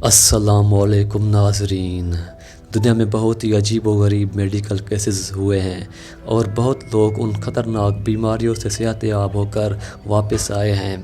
السلام علیکم ناظرین، دنیا میں بہت ہی عجیب و غریب میڈیکل کیسز ہوئے ہیں اور بہت لوگ ان خطرناک بیماریوں سے صحت یاب ہو کر واپس آئے ہیں،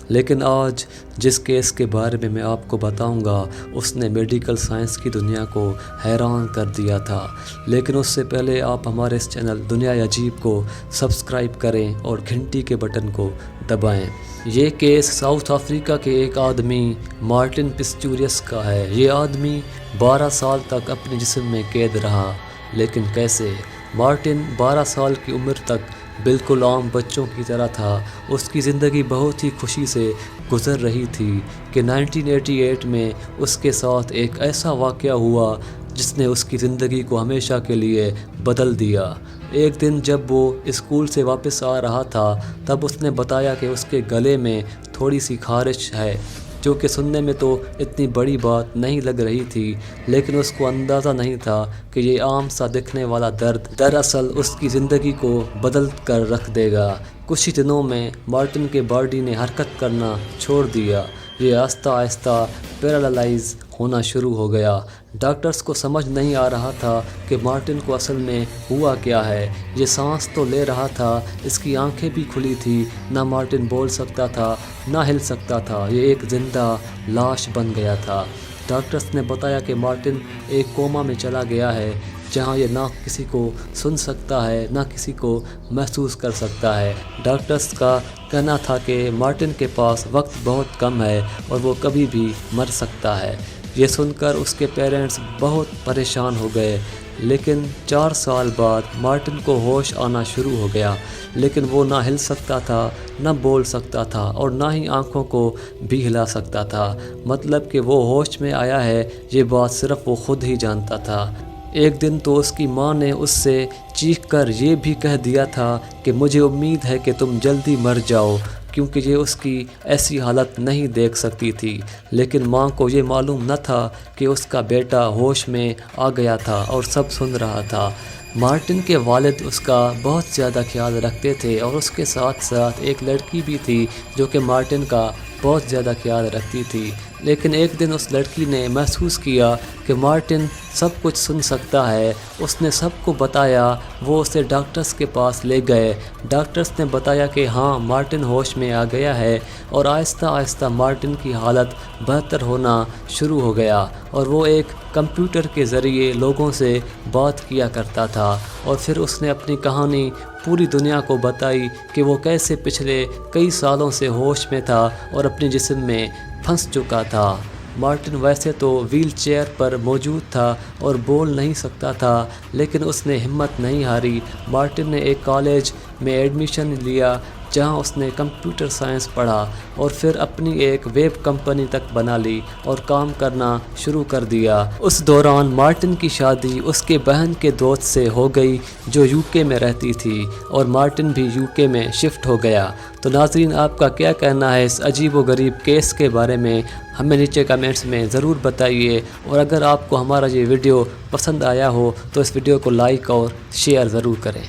لیکن آج جس کیس کے بارے میں آپ کو بتاؤں گا اس نے میڈیکل سائنس کی دنیا کو حیران کر دیا تھا۔ لیکن اس سے پہلے آپ ہمارے اس چینل دنیا عجیب کو سبسکرائب کریں اور گھنٹی کے بٹن کو دبائیں۔ یہ کیس ساؤتھ افریقہ کے ایک آدمی مارٹن پسٹوریس کا ہے۔ یہ آدمی 12 سال تک اپنے جسم میں قید رہا، لیکن کیسے؟ مارٹن 12 سال کی عمر تک بالکل عام بچوں کی طرح تھا۔ اس کی زندگی بہت ہی خوشی سے گزر رہی تھی کہ 1988 میں اس کے ساتھ ایک ایسا واقعہ ہوا جس نے اس کی زندگی کو ہمیشہ کے لیے بدل دیا۔ ایک دن جب وہ اسکول سے واپس آ رہا تھا تب اس نے بتایا کہ اس کے گلے میں تھوڑی سی خارش ہے، جو کہ سننے میں تو اتنی بڑی بات نہیں لگ رہی تھی، لیکن اس کو اندازہ نہیں تھا کہ یہ عام سا دکھنے والا درد دراصل اس کی زندگی کو بدل کر رکھ دے گا۔ کچھ ہی دنوں میں مارٹن کے باڈی نے حرکت کرنا چھوڑ دیا۔ یہ آہستہ آہستہ پیرالائز ہونا شروع ہو گیا۔ ڈاکٹرز کو سمجھ نہیں آ رہا تھا کہ مارٹن کو اصل میں ہوا کیا ہے۔ یہ سانس تو لے رہا تھا، اس کی آنکھیں بھی کھلی تھی، نہ مارٹن بول سکتا تھا نہ ہل سکتا تھا۔ یہ ایک زندہ لاش بن گیا تھا۔ ڈاکٹرز نے بتایا کہ مارٹن ایک کوما میں چلا گیا ہے، جہاں یہ نہ کسی کو سن سکتا ہے نہ کسی کو محسوس کر سکتا ہے۔ ڈاکٹرز کا کہنا تھا کہ مارٹن کے پاس وقت بہت کم ہے اور وہ کبھی بھی مر سکتا ہے۔ یہ سن کر اس کے پیرنٹس بہت پریشان ہو گئے، لیکن 4 سال بعد مارٹن کو ہوش آنا شروع ہو گیا، لیکن وہ نہ ہل سکتا تھا نہ بول سکتا تھا اور نہ ہی آنکھوں کو بھی ہلا سکتا تھا۔ مطلب کہ وہ ہوش میں آیا ہے، یہ بات صرف وہ خود ہی جانتا تھا۔ ایک دن تو اس کی ماں نے اس سے چیخ کر یہ بھی کہہ دیا تھا کہ مجھے امید ہے کہ تم جلدی مر جاؤ، کیونکہ یہ اس کی ایسی حالت نہیں دیکھ سکتی تھی۔ لیکن ماں کو یہ معلوم نہ تھا کہ اس کا بیٹا ہوش میں آ گیا تھا اور سب سن رہا تھا۔ مارٹن کے والد اس کا بہت زیادہ خیال رکھتے تھے اور اس کے ساتھ ساتھ ایک لڑکی بھی تھی جو کہ مارٹن کا بہت زیادہ خیال رکھتی تھی۔ لیکن ایک دن اس لڑکی نے محسوس کیا کہ مارٹن سب کچھ سن سکتا ہے۔ اس نے سب کو بتایا، وہ اسے ڈاکٹرز کے پاس لے گئے۔ ڈاکٹرز نے بتایا کہ ہاں مارٹن ہوش میں آ گیا ہے، اور آہستہ آہستہ مارٹن کی حالت بہتر ہونا شروع ہو گیا اور وہ ایک کمپیوٹر کے ذریعے لوگوں سے بات کیا کرتا تھا۔ اور پھر اس نے اپنی کہانی پوری دنیا کو بتائی کہ وہ کیسے پچھلے کئی سالوں سے ہوش میں تھا اور اپنے جسم میں پھنس چکا تھا۔ مارٹن ویسے تو ویل چیئر پر موجود تھا اور بول نہیں سکتا تھا، لیکن اس نے ہمت نہیں ہاری۔ مارٹن نے ایک کالج میں ایڈمیشن لیا جہاں اس نے کمپیوٹر سائنس پڑھا اور پھر اپنی ایک ویب کمپنی تک بنا لی اور کام کرنا شروع کر دیا۔ اس دوران مارٹن کی شادی اس کے بہن کے دوست سے ہو گئی جو UK میں رہتی تھی، اور مارٹن بھی UK میں شفٹ ہو گیا۔ تو ناظرین، آپ کا کیا کہنا ہے اس عجیب و غریب کیس کے بارے میں؟ ہمیں نیچے کمنٹس میں ضرور بتائیے، اور اگر آپ کو ہمارا یہ ویڈیو پسند آیا ہو تو اس ویڈیو کو لائک اور شیئر ضرور کریں۔